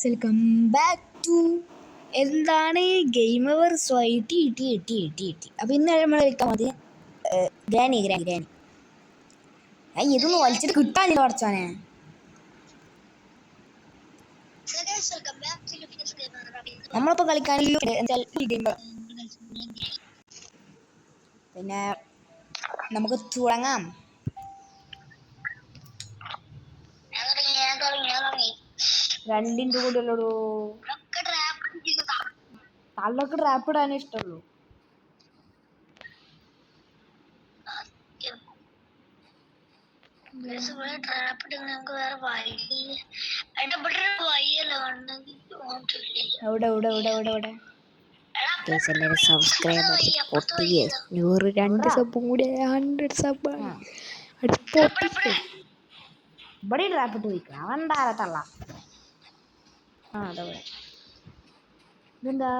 Welcome back to എന്താണ് gamer സ്വൈറ്റി ഇട്ടി ഇട്ടി ഇട്ടി ഇട്ടി. അപ്പം ഇന്ന് നമ്മൾ കളിക്കാൻ മതി ഗ്രാനി ഗ്രാനി ഗ്രാനി. ഇതൊന്നും വലിച്ചിട്ട് കിട്ടാനില്ല പഠിച്ചാനെ. നമ്മളിപ്പോ കളിക്കാൻ പിന്നെ നമുക്ക് തുടങ്ങാം. രണ്ടിൻ്റെ കൂടെ ഉള്ളൂ. തള്ളക്ക് ട്രാപ്പ് ഇടാനേ ഇഷ്ടമുള്ളൂ. സബ്സ്ക്രൈബേഴ്സ് 102 സബും കൂടി 100 സബാണ്. ഇവിടെ ട്രാപ്പ് ഇട്ട് വയ്ക്കുക. അവൻ താര തള്ള. അതവിടെ ഇതെന്താ?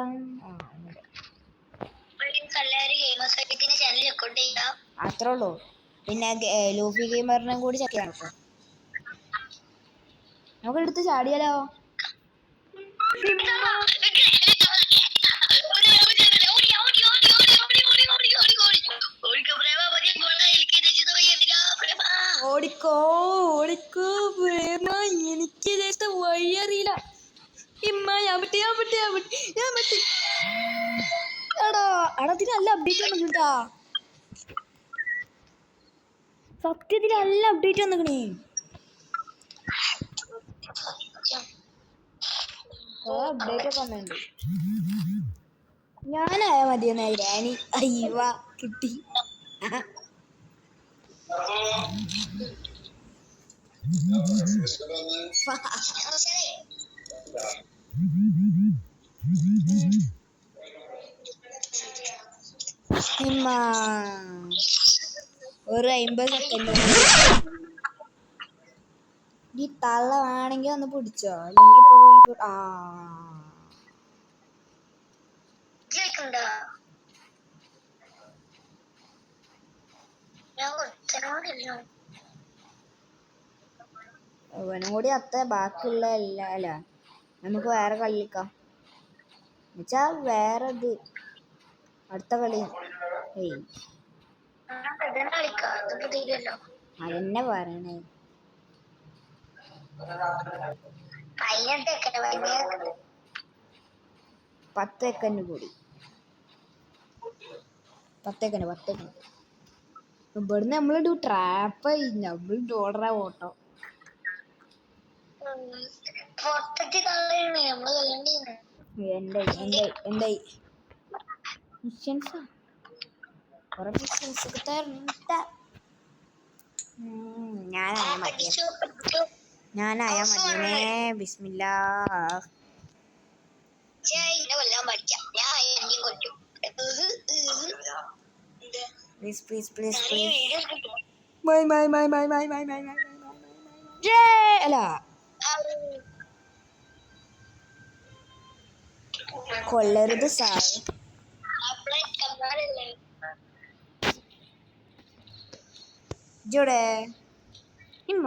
അത്രേ ഉള്ളൂ. പിന്നെ ലൂഫി ഗെയിമറിനെ കൂടി ചെക്ക് ചെയ്യാം. നമുക്ക് എടുത്ത് ചാടിയാലോ? ഓടിക്കോ ഓടിക്കോ പ്രേമ, എനിക്ക് വഴി അറിയില്ല. ഇമ്മ ഞാൻ പറ്റി എടാ അതിന് നല്ല അപ്ഡേറ്റ് വന്നിട്ടാ. സത്യത്തിൽ നല്ല അപ്ഡേറ്റ് വന്നിക്കണേ. അപ്ഡേറ്റ് ഒക്കെ വന്നിട്ടുണ്ട്. ഞാനായ മതിയെന്നാ ഗ്രാനി. അയ്യവ കിട്ടി. ഒരു 50 സെക്കൻഡ്. ഈ തള്ള വേണമെങ്കിൽ ഒന്ന് പിടിച്ചോ, അല്ലെങ്കിൽ അവനും കൂടി അത്ര ബാക്കിയുള്ള അല്ല. നമുക്ക് വേറെ കളിക്കാം എന്നുവെച്ചാ വേറെ ഇത് അടുത്ത കളി. അതെന്നെ പറയണേ. 10 സെക്കൻഡ് കൂടി. 10 സെക്കൻഡ്. ഇവിടുന്ന് നമ്മളിടൂ ട്രാപ്പ്. നമ്മൾ ഓർഡറ ഓട്ടോ. എന്തായി മിഷൻസാ? കുറെ മിഷൻസ് ഒക്കെ തരണ്ട. ഞാനായ മതിയേ. ബിസ്മില്ലാ. പ്ലീസ്. അല്ല കൊള്ളരുത് സാർ. ജോടെ ഇമ്മ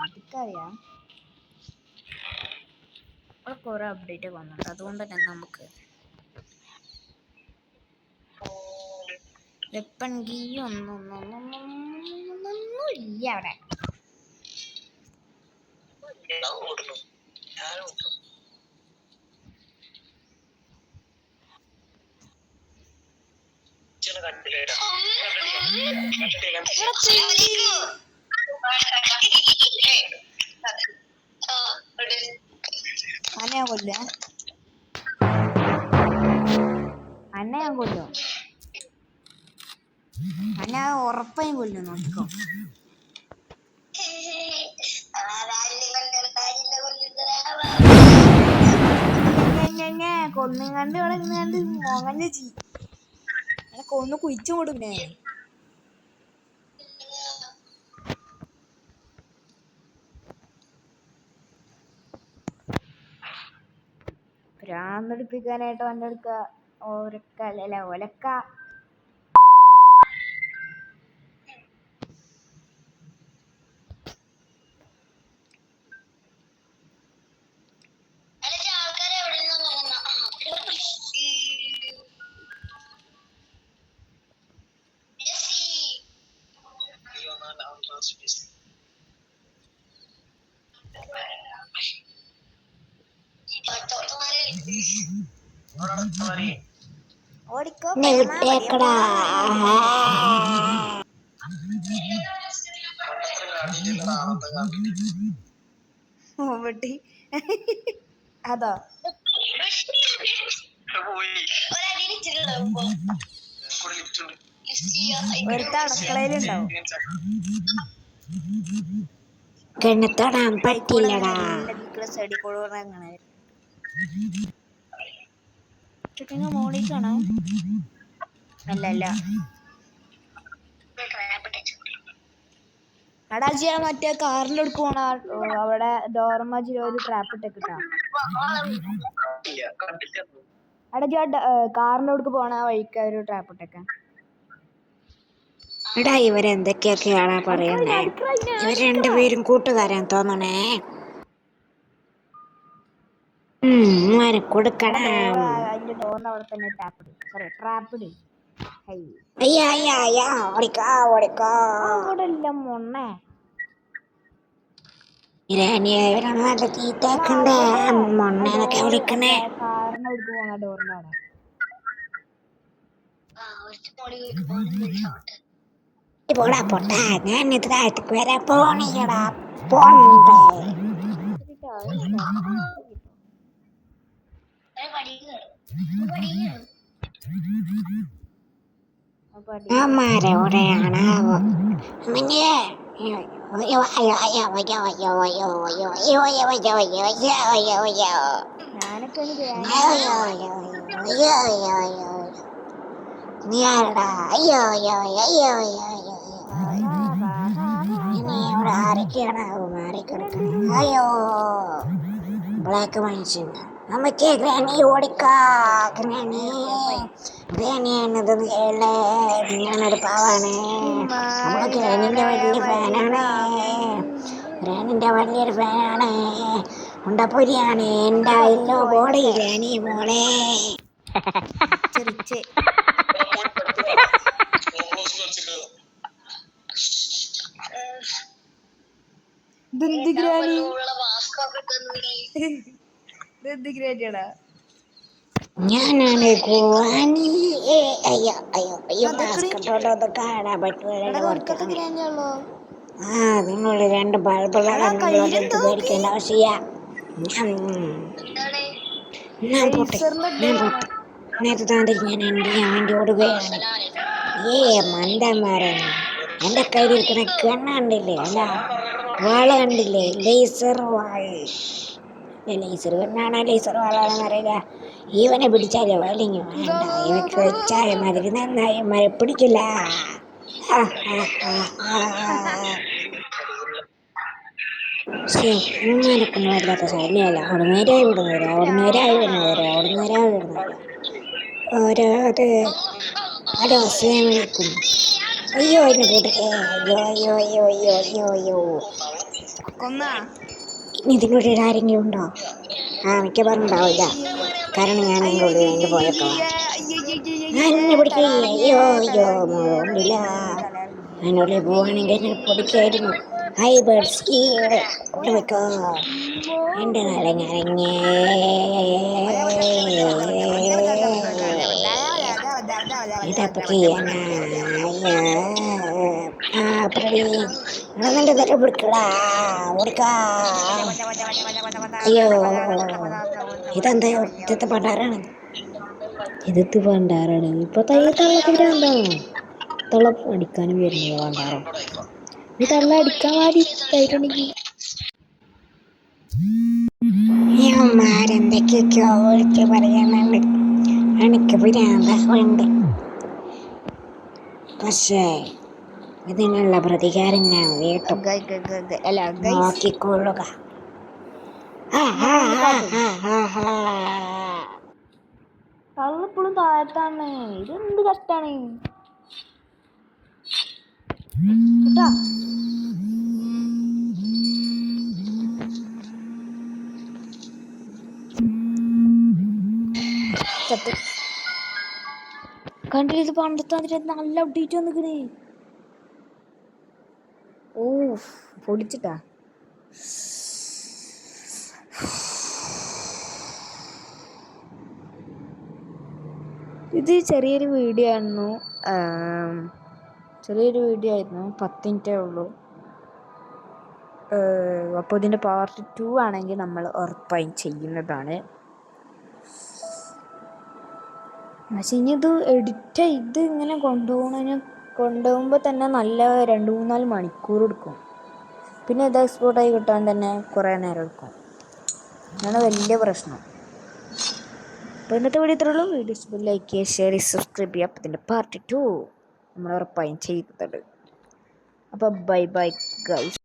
അതൊക്കറിയാം. അവിടെ കുറെ അപ്ഡേറ്റ് വന്നിട്ടുണ്ട്. അതുകൊണ്ട് തന്നെ നമുക്ക് വെപ്പൺ കീ ഒന്നും ഇല്ല അവിടെ. അന്നെ ഞാൻ കൊല്ലോ. അന്നെ ഉറപ്പായും കൊല്ലോ. നോക്കിക്കോ. കൊന്നും കണ്ട് ഇവിടെ കണ്ട് മോങ്ങന്റെ ചീ കൊന്ന് കുഴിച്ചു കൊടുക്കണേ. ഭ്രാന്തടിപ്പിക്കാനായിട്ട് വണ്ടി എടുക്ക. ഒലക്ക. ഓടിക്കോ എന്നെ വിട്ടേക്കടാ. വെട്ടി അതോ ഒരുത്ത അടുക്കളയിലുണ്ടാവും. കണ്ണത്തോടാൻ ആയിക്കൂടെ പറ്റില്ലടാ. മെല്ലെ സൈഡിൽ കൂടെ അങ്ങനെ ചുറ്റിന് മോളിക്കാണോ? അല്ല അല്ല എടാ ജിയ മറ്റേ കാറിന്റെ അടുക്ക് പോണ അവിടെ ഡോർമജി ഒരു ട്രാപ്പ് ഇട്ടേക്കിട്ടാ. എടാ ജിയ കാറിന്റെ അടുക്ക് പോണ വഴിക്ക് ഒരു ട്രാപ്പ് ഇട്ടേക്ക. എടാ ഇവരെന്തൊക്കെയൊക്കെയാണാ പറയുന്നേ? ഇവർ രണ്ടുപേരും കൂട്ടുകാരാൻ തോന്നണേ. കൊടുക്കണം. അതിന്റെ ഡോറിന്റെ അവിടെ തന്നെ ട്രാപ്പ് ഇട്. അയ്യാ അയ്യാ അയ്യാ ഓടിക്കാ ഓടിക്കാ. അവിടെ ഇല്ല മൊണ്ണേ. ഇവരാണ് നല്ല തീറ്റാക്കണ്ടേ മൊണ്ണേന്നൊക്കെ വിളിക്കണേ. കാറിന്റെ അടുക്ക് പോണ ഡോറിന്റെ അവിടെ. പോടാ പൊട്ടാ, ഞാൻ ഇത് താഴത്തേക്ക് വരാൻ പോണില്ലടാ. പോണ്ടേ അമ്മാരെവിടെയാണാവോ? നീ ആരടാ? അയ്യോ അയ്യോ അയ്യോ അയ്യോ അയ്യോ ഇനി ഇവിടെ ആരൊക്കെയാണാവോ മാറിക്കിടക്കണേ? അയ്യോ ബ്ലാക്ക് മനുഷ്യൻ. അമ്മയ്ക്ക് ഗ്രാനി ഓടിക്കാ. ഗ്രാനിയാണത് കേളേ. ഞാനൊരു പാവാണ്. നമ്മള് ഗ്രാനിന്റെ വലിയ ഫാനാണ്. ഗ്രാനിന്റെ വലിയൊരു ഫാനാണ്. ഉണ്ടപ്പൊരിയാണ് എൻ്റെ എല്ലോ ബോഡി ഗ്രാനി മോളെ. ഞാനാണ് ഗ്രാനി. അയ്യോ അയ്യോ അയ്യോ മാസ്ക് ഇട്ടോണ്ട് കാണാൻ പറ്റുമല്ലോ. അതിനുള്ളിൽ രണ്ട് ബൾബുകളാണ്. പേടിക്കേണ്ട ആവശ്യമില്ല. ഞാൻ പോട്ടെ നേരത്തെ താണ്ടിരിക്കാൻ ഞാൻ വേണ്ടി ഓടുകയാണ്. മന്ദന്മാരാണ്. എൻ്റെ കയ്യിലിരിക്കണ കണ്ണ് കണ്ടില്ലേ? അല്ല വാള കണ്ടില്ലേ? ലേസർ വാൾ. ലേസർ കണ്ണാണോ ലേസർ വാളാണെന്ന് അറിയില്ല. ഇവനെ പിടിച്ചാലോ അല്ലെങ്കിൽ വേണ്ട. ഇവക്ക് വെച്ചായ മാതിരി നന്നായി മരെ പിടിക്കില്ല. ഉമ്മാനൊക്കൊന്നും വല്ലാത്ത ശല്യമല്ല. അവിടെ നേരായി വിടുന്നവരും ഓരോത്. ഹലോ അസ്സലാമു അലൈക്കും. അയ്യോ എന്നെ കൂട്ടേ. അയ്യോ അയ്യോ അയ്യോ അയ്യോ അയ്യോ അയ്യോ. ഇനി ഇതിനുള്ളിൽ ആരെങ്കിലും ഉണ്ടോ? മിക്ക പറഞ്ഞിട്ടുണ്ടാവില്ല. കാരണം ഞാൻ എൻ്റെ ഉള്ളിൽ വേണ്ടി പോയേക്കോ. എന്നെ പിടിക്കേ. അയ്യോ അയ്യോ ഉണ്ടില്ല. അതിനുള്ളിൽ പോവാണെങ്കിൽ എന്നെ പൊടിക്കായിരുന്നു. High birds കൊണ്ടുവയ്ക്കോ. എൻ്റെ നരങ്ങേ. ഇതപ്പൊ ചെയ്യാനാ? നിന്റെ തല പിടിക്കടാ. ഓടിക്കാ. അയ്യോ ഇതെന്താ ഇതത്തെ പണ്ടാരാണ്? ഇതത്ത് പണ്ടാരാണ്. ഇപ്പൊ തള്ളക്ക് ഭ്രാന്താണോ? തള്ള അടിക്കാനും വരുന്നത് പണ്ടാറോ? നീ തള്ള അടിക്കാൻ വാടിയിട്ടുണ്ടെങ്കിൽ എന്തൊക്കെയൊക്കെയോ വിളിച്ച് പറയാനുണ്ട്. എനിക്ക് ഭ്രാന്തുണ്ട്. പക്ഷേ ഇതിനുള്ള പ്രതികാരം ഞാൻ വീട്ടും. നോക്കിക്കൊള്ളുക. കള്ളിപ്പോഴും താഴത്താണ്. ഇതെന്ത് കഷ്ടാണ് കേട്ടാ. കണ്ടില്ല ഇത് പണ്ടത്തെ അതിൽ നല്ല അപ്ഡേറ്റ് വന്നിക്കണേ. ഓ പൊളിച്ചിട്ടാ. ഇത് ചെറിയൊരു വീഡിയോ ആയിരുന്നു. ചെറിയൊരു വീഡിയോ ആയിരുന്നു, 10 മിനിറ്റേ ഉള്ളൂ. അപ്പോൾ ഇതിൻ്റെ പാർട്ട് 2 ആണെങ്കിൽ നമ്മൾ ഉറപ്പായും ചെയ്യുന്നതാണ്. പക്ഷേ ഇനി ഇത് എഡിറ്റ് ചെയ്ത് ഇങ്ങനെ കൊണ്ടുപോകുമ്പോൾ തന്നെ നല്ല 2-3-4 മണിക്കൂർ എടുക്കും. പിന്നെ ഇത് എക്സ്പോർട്ടായി കിട്ടാൻ തന്നെ കുറേ നേരം എടുക്കും. അതാണ് വലിയ പ്രശ്നം. അപ്പോൾ ഇന്നത്തെ വീഡിയോ ഇത്രയുള്ളൂ. വീഡിയോ ഇഷ്ടപ്പെട്ട ലൈക്ക് ചെയ്യുക, ഷെയർ ചെയ്യുക, സബ്സ്ക്രൈബ് ചെയ്യുക. അപ്പോൾ ഇതിൻ്റെ പാർട്ട് 2 നമ്മൾ ഉറപ്പായും ചെയ്യുന്നുണ്ട്. അപ്പോൾ ബൈ ബൈ ഗൈസ്.